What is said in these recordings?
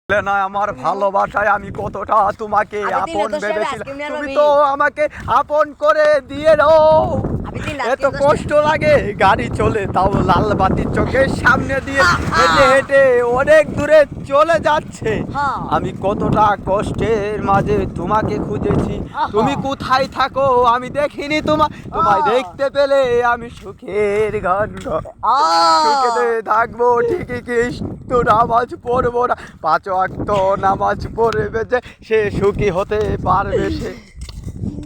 না আমার ভালোবাসায় আমি কতটা তোমাকে আপন ভেবেছিলাম, তুমি তো আমাকে আপন করে দিয়ে দাও। এত কষ্ট লাগে গাড়ি চলে তাও লাল বাতির চোখের সামনে দিয়ে হেঁটে হেঁটে অনেক দূরে চলে যাচ্ছে। আমি কতটা কষ্টের মাঝে তোমাকে খুঁজেছি, তুমি কোথায় থাকো আমি দেখিনি তোমায় দেখতে পেলে আমি সুখের গান সুখেতে থাকবো ঠিকই, কিন্তু নামাজ পড়বো না, 5 ওয়াক্ত নামাজ পড়বে যে সে সুখী হতে পারবে সে।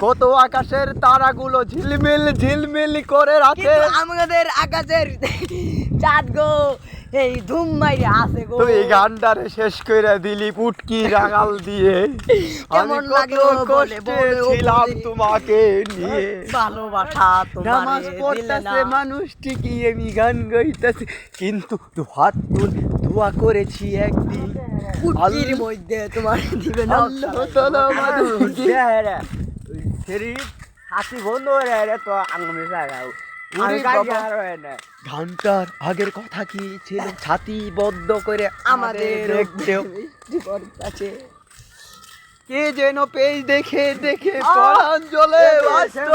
কত আকাশের তারাগুলো ঝিলমিল ঝিলমিল করে রাতে, আমাদের আকাশের চাঁদ গো এই ধুম মাইরে আছে গো। তুই গানটারে শেষ করে দিলি পুটকি রাগাল দিয়ে। আমি কত কষ্টে ছিলাম তোমাকে নিয়ে, ভালোবাসা নামাজ পড়তেছে মানুষ ঠিকই, আমি গান গাইতেছি কিন্তু হাত তুল দোয়া করেছি একদিন পুটকির মধ্যে তোমার দিবে না। আল্লাহ তাআলা আমাদের হাসি বন্ধ হয়ে রে তো আঙ্গুলে লাগাও। ঘন্টার আগের কথা কি ছিল, ছাতি বদ্ধ করে আমাদের দেখতেও আছে কে যেন পেজ দেখে দেখে পরাণ জ্বলে বাঁচত।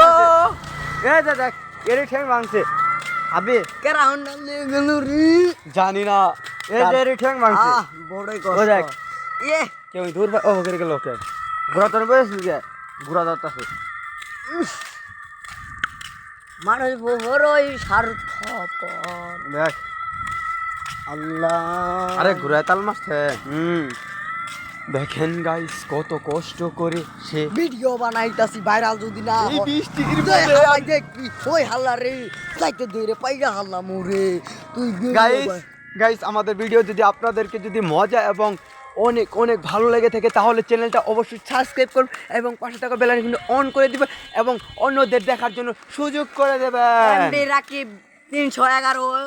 এই যে দেখ এর ঠ্যাং ভাঙছে আবে কেরা হন্ডা নিয়ে গেল রে জানি না, এই যে এর ঠ্যাং ভাঙছে বড়ই কষ্ট। ও দেখ এ কেউ দূর ও করে গেল ওকে ঘোরা তোর বয়স গে ঘোরা দত্তাছে। মানুষ বড়ই স্বার্থপর দেখ আল্লাহ। আরে ঘুরায় তাল মারছে। দেখেন গাইস কত কষ্ট করে সে ভিডিও বানাইতাছি ভাইরাল যদি না এই বৃষ্টির হয় দেখবি ওই হাল্লা রে যাইতে ধরে পাইয়া হাল্লা মোরে তুই গাইস আমাদের ভিডিও যদি আপনাদেরকে যদি মজা এবং অনেক অনেক ভালো লেগে থাকে তাহলে চ্যানেলটা অবশ্যই সাবস্ক্রাইব করুন এবং পাশে থাকা বেল আইকনটি অন করে দিবেন এবং অন্যদের দেখার জন্য সুযোগ করে দেবেন। এমডি রাকিব 311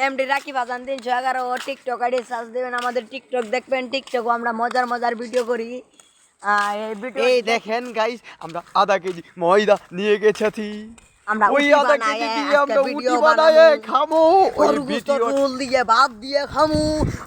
এমডি রাকিব আজান 311 টিকটক আইডি সার্চ দিবেন, আমাদের টিকটক দেখবেন। টিকটকও আমরা মজার মজার ভিডিও করি। এই ভিডিও এই দেখেন গাইস আমরা আধা কেজি ময়দা নিয়ে গেছি, আমরা ওই উটি আধা বানাই কেজি দিয়ে আমরা ভিডিও উটি বানায়ে খামু, ওই ভিডিও রোল দিয়ে ভাত দিয়ে খামু,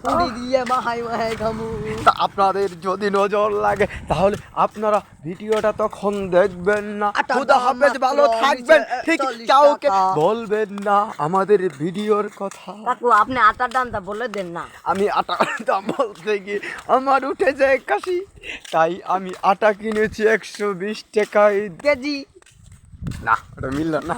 উটি দিয়ে মাহাই মাহাই খামু। তা আপনাদের যদি নজর লাগে তাহলে আপনারা ভিডিওটা তখন দেখবেন না। খুদা হাফেজ, ভালো থাকবেন, ঠিক কাউকে বলবেন না আমাদের ভিডিওর কথা। কাকু আপনি আটার দামটা বলে দেন না। আমি আটার দাম বলতে গিয়ে আমার উঠে যায় কাশি, তাই আমি আটা কিনেছি 120 টাকায় কেজি। না ওটা মিলল না।